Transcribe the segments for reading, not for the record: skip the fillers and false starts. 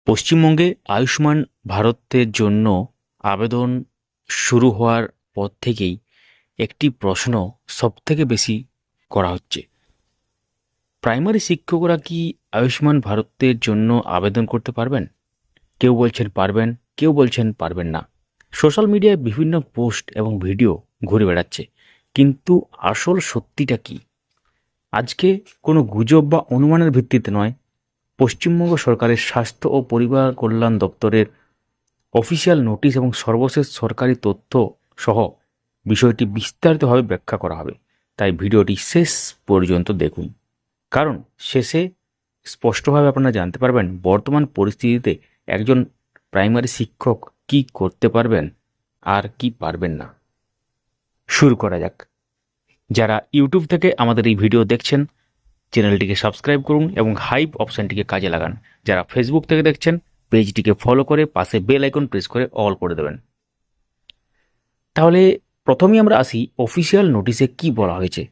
পশ্চিমবঙ্গে আয়ুষ্মান ভারতের জন্য আবেদন শুরু হওয়ার পর থেকেই একটি প্রশ্ন সবথেকে বেশি করা হচ্ছে। প্রাইমারি শিক্ষকরা কি আয়ুষ্মান ভারতের জন্য আবেদন করতে পারবেন? কেউ বলছেন পারবেন, কেউ বলছেন পারবেন না। সোশ্যাল মিডিয়ায় বিভিন্ন পোস্ট এবং ভিডিও ঘুরে বেড়াচ্ছে, কিন্তু আসল সত্যিটা কি? আজকে কোনো গুজব বা অনুমানের ভিত্তিতে নয়, পশ্চিমবঙ্গ সরকারের স্বাস্থ্য ও পরিবার কল্যাণ দপ্তরের অফিসিয়াল নোটিশ এবং সর্বশেষ সরকারি তথ্য সহ বিষয়টি বিস্তারিতভাবে ব্যাখ্যা করা হবে। তাই ভিডিওটি শেষ পর্যন্ত দেখুন, কারণ শেষে স্পষ্টভাবে আপনারা জানতে পারবেন বর্তমান পরিস্থিতিতে একজন প্রাইমারি শিক্ষক কি করতে পারবেন আর কি পারবেন না। শুরু করা যাক। যারা ইউটিউব থেকে আমাদের এই ভিডিও দেখছেন, চ্যানেলটিকে সাবস্ক্রাইব করুন এবং হাইপ অপশানটিকে কাজে লাগান। যারা ফেসবুক থেকে দেখছেন, পেজটিকে ফলো করে পাশে বেল আইকন প্রেস করে অল করে দেবেন। তাহলে প্রথমেই আমরা আসি অফিসিয়াল নোটিশে কি বলা হয়েছে।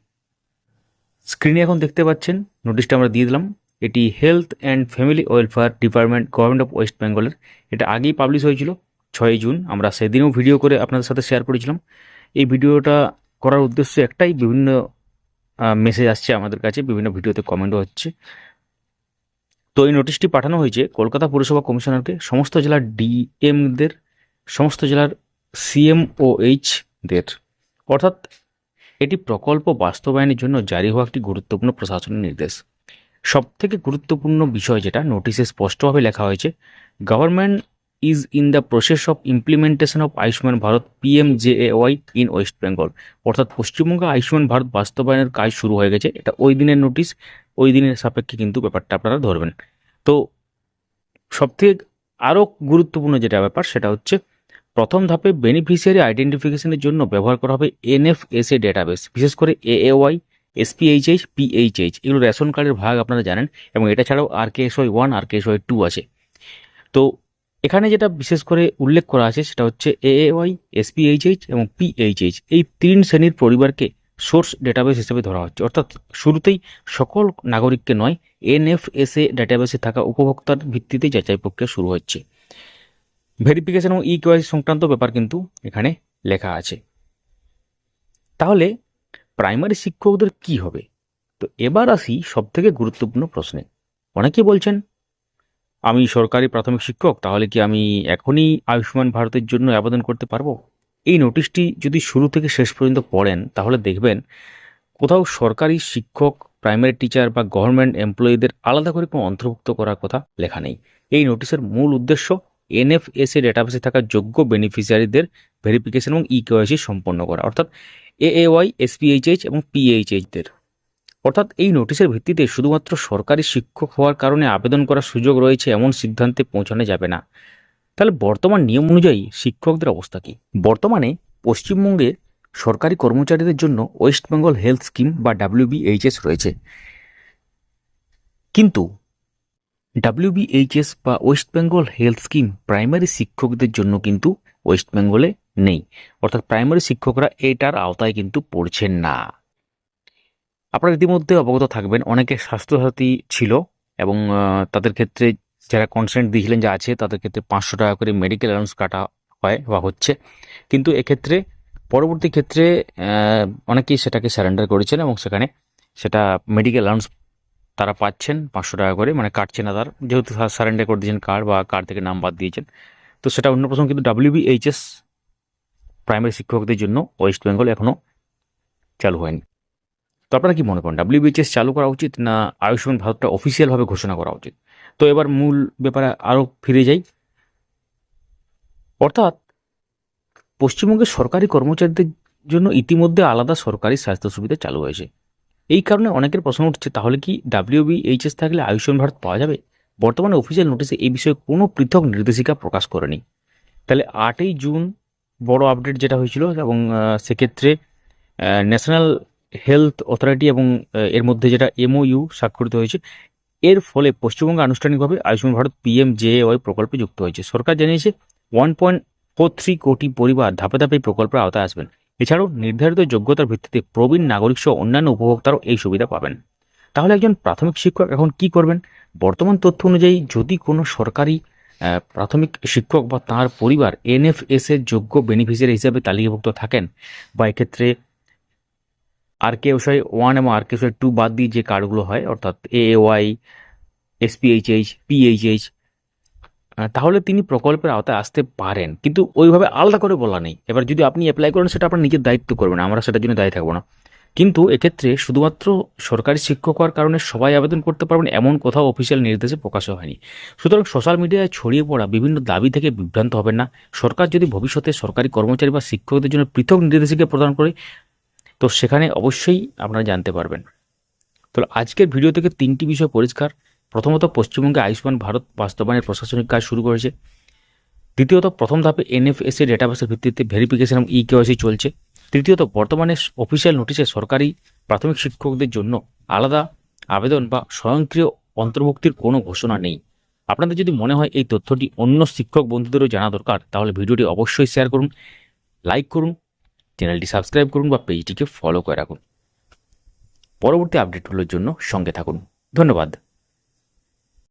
স্ক্রিনে এখন দেখতে পাচ্ছেন নোটিশটা আমরা দিয়ে দিলাম। এটি health and family welfare department, government of West বেঙ্গলের। এটা আগেই পাবলিশ হয়েছিল 6 জুন। আমরা সেদিনও ভিডিও করে আপনাদের সাথে শেয়ার করেছিলাম। এই ভিডিওটা করার উদ্দেশ্য একটাই, বিভিন্ন মেসেজ আসছে আমাদের কাছে, বিভিন্ন ভিডিওতে কমেন্টও হচ্ছে। তো এই নোটিশটি পাঠানো হয়েছে কলকাতা পুরসভা কমিশনারকে, সমস্ত জেলার ডিএমদের, সমস্ত জেলার সিএমওএইচদের। অর্থাৎ এটি প্রকল্প বাস্তবায়নের জন্য জারি হওয়া একটি গুরুত্বপূর্ণ প্রশাসনিক নির্দেশ। সবথেকে গুরুত্বপূর্ণ বিষয় যেটা নোটিশে স্পষ্টভাবে লেখা হয়েছে, government is in the process of implementation of Ayushman Bharat PMJAY in West Bengal. অর্থাৎ পশ্চিমবঙ্গে আয়ুষ্মান ভারত বাস্তবায়নের কাজ শুরু হয়ে গেছে। এটা ওই দিনের নোটিশ, ওই দিনের সাপেক্ষে কিন্তু ব্যাপারটা আপনারা ধরবেন। তো সবথেকে আরও গুরুত্বপূর্ণ যেটা ব্যাপার সেটা হচ্ছে, প্রথম ধাপে বেনিফিশিয়ারি আইডেন্টিফিকেশনের জন্য ব্যবহার করা হবে NFSA ডেটাবেস, বিশেষ করে AAY, SPHH, PHH। এগুলো রেশন কার্ডের ভাগ আপনারা জানেন, এবং এটা ছাড়াও RKSY 1, RKSY 2 আছে। তো এখানে যেটা বিশেষ করে উল্লেখ করা আছে সেটা হচ্ছে AAY, SPHH এবং PHH, এই 3 শ্রেণীর পরিবারকে সোর্স ডেটাবেস হিসেবে ধরা হচ্ছে। অর্থাৎ শুরুতেই সকল নাগরিককে নয়, NFSA ডেটাবেসে থাকা উপভোক্তার ভিত্তিতে যাচাই প্রক্রিয়া শুরু হচ্ছে। ভেরিফিকেশন এবং EKYC সংক্রান্ত ব্যাপার কিন্তু এখানে লেখা আছে। তাহলে প্রাইমারি শিক্ষকদের কি হবে? তো এবার আসি সবথেকে গুরুত্বপূর্ণ প্রশ্নে। অনেকেই বলছেন, আমি সরকারি প্রাথমিক শিক্ষক, তাহলে কি আমি এখনই আয়ুষ্মান ভারতের জন্য আবেদন করতে পারবো? এই নোটিশটি যদি শুরু থেকে শেষ পর্যন্ত পড়েন, তাহলে দেখবেন কোথাও সরকারি শিক্ষক, প্রাইমারি টিচার বা গভর্নমেন্ট এমপ্লয়িদের আলাদা করে কোনো অন্তর্ভুক্ত করার কথা লেখা নেই। এই নোটিশের মূল উদ্দেশ্য NFSA ডেটাবেসে থাকা যোগ্য বেনিফিশিয়ারিদের ভেরিফিকেশন এবং EKYC সম্পন্ন করা, অর্থাৎ AAY, SPHH এবং PHHদের। অর্থাৎ এই নোটিশের ভিত্তিতে শুধুমাত্র সরকারি শিক্ষক হওয়ার কারণে আবেদন করার সুযোগ রয়েছে এমন সিদ্ধান্তে পৌঁছানো যাবে না। তাহলে বর্তমান নিয়ম অনুযায়ী শিক্ষকদের অবস্থা কি? বর্তমানে পশ্চিমবঙ্গে সরকারি কর্মচারীদের জন্য ওয়েস্ট বেঙ্গল হেলথ স্কিম বা WBHS রয়েছে, কিন্তু WBHS বা West Bengal health scheme primary শিক্ষকদের জন্য কিন্তু ওয়েস্ট বেঙ্গলে নেই। অর্থাৎ প্রাইমারি শিক্ষকরা এটার আওতায় কিন্তু পড়ছেন না। আপনারা ইতিমধ্যে অবগত থাকবেন, অনেকে স্বাস্থ্যসাথী ছিল এবং তাদের ক্ষেত্রে যারা কনসেন্ট দিয়েছিলেন যে আছে, তাদের ক্ষেত্রে 500 টাকা করে মেডিকেল অ্যালাউন্স কাটা হয় বা হচ্ছে। কিন্তু এক্ষেত্রে পরবর্তী ক্ষেত্রে অনেকেই সেটাকে স্যারেন্ডার করেছেন এবং সেখানে সেটা মেডিকেল অ্যালাউন্স তারা পাচ্ছেন 500 টাকা করে, মানে কাটছে না তার, যেহেতু স্যারেন্ডার করে দিয়েছেন কার্ড বা কার্ড থেকে নাম বাদ দিয়েছেন। তো সেটা অন্য প্রসঙ্গ, কিন্তু WBHS প্রাইমারি শিক্ষকদের জন্য ওয়েস্ট বেঙ্গল এখনও চালু হয়নি। তো আপনারা কি মনে করেন, WBHS চালু করা উচিত না আয়ুষ্মান ভারতটা অফিসিয়ালভাবে ঘোষণা করা উচিত? তো এবার মূল ব্যাপারে আরও ফিরে যাই। অর্থাৎ পশ্চিমবঙ্গের সরকারি কর্মচারীদের জন্য ইতিমধ্যে আলাদা সরকারি স্বাস্থ্য সুবিধা চালু হয়েছে। এই কারণে অনেকের প্রশ্ন উঠছে, তাহলে কি WBHS থাকলে আয়ুষ্মান ভারত পাওয়া যাবে? বর্তমানে অফিসিয়াল নোটিশে এই বিষয়ে কোনো পৃথক নির্দেশিকা প্রকাশ করেনি। তাহলে 8ই জুন বড় আপডেট যেটা হয়েছিল, এবং সেক্ষেত্রে ন্যাশনাল হেলথ অথরিটি এবং এর মধ্যে যেটা MOU স্বাক্ষরিত হয়েছে, এর ফলে পশ্চিমবঙ্গ আনুষ্ঠানিকভাবে আয়ুষ্মান ভারত PMJAY প্রকল্পে যুক্ত হয়েছে। সরকার জানিয়েছে 1.43 কোটি পরিবার ধাপে ধাপে এই প্রকল্পের আওতায় আসবেন। এছাড়াও নির্ধারিত যোগ্যতার ভিত্তিতে প্রবীণ নাগরিক সহ অন্যান্য উপভোক্তারাও এই সুবিধা পাবেন। তাহলে একজন প্রাথমিক শিক্ষক এখন কি করবেন? বর্তমান তথ্য অনুযায়ী যদি কোনো সরকারি প্রাথমিক শিক্ষক বা তার পরিবার এনএফএস এর যোগ্য বেনিফিশিয়ারি হিসেবে তালিকাভুক্ত থাকেন, বা এক্ষেত্রে আরকেএসওয়াই 1 এবং আরকেএসওয়াই 2 বাদ দিয়ে যে কার্ডগুলো হয়, অর্থাৎ এএওয়াই, এসপিএইচএইচ, পিএইচএইচ, তাহলে তিনি প্রকল্পের আওতায় আসতে পারেন, কিন্তু ওইভাবে আলাদা করে বলা নেই। এবার যদি আপনি অ্যাপ্লাই করেন সেটা আপনার নিজের দায়িত্ব করবেন, আমরা সেটার জন্য দায়ী থাকবো না। কিন্তু এক্ষেত্রে শুধুমাত্র সরকারি শিক্ষক হওয়ার কারণে সবাই আবেদন করতে পারবেন এমন কোথাও অফিসিয়াল নির্দেশে প্রকাশ হয়নি। সুতরাং সোশ্যাল মিডিয়ায় ছড়িয়ে পড়া বিভিন্ন দাবি থেকে বিভ্রান্ত হবেন না। সরকার যদি ভবিষ্যতে সরকারি কর্মচারী বা শিক্ষকদের জন্য পৃথক নির্দেশিকা প্রদান করে, তো সেখানে অবশ্যই আপনারা জানতে পারবেন। তো আজকের ভিডিও থেকে 3টি বিষয় পরিষ্কার। প্রথমত, পশ্চিমবঙ্গে আয়ুষ্মান ভারত বাস্তবায়নের প্রশাসনিক কাজ শুরু করেছে। দ্বিতীয়ত, প্রথম ধাপে এনএফএসএ ডেটাবেসের ভিত্তিতে ভেরিফিকেশন এবং ইকেওয়াইসি চলছে। তৃতীয়ত, বর্তমানে অফিসিয়াল নোটিশে সরকারি প্রাথমিক শিক্ষকদের জন্য আলাদা আবেদন বা স্বয়ংক্রিয় অন্তর্ভুক্তির কোনো ঘোষণা নেই। আপনাদের যদি মনে হয় এই তথ্যটি অন্য শিক্ষক বন্ধুদেরও জানা দরকার, তাহলে ভিডিওটি অবশ্যই শেয়ার করুন, লাইক করুন, চ্যানেলটি সাবস্ক্রাইব করুন বা পেজটিকে ফলো করে রাখুন। পরবর্তী আপডেটগুলোর জন্য সঙ্গে থাকুন। ধন্যবাদ।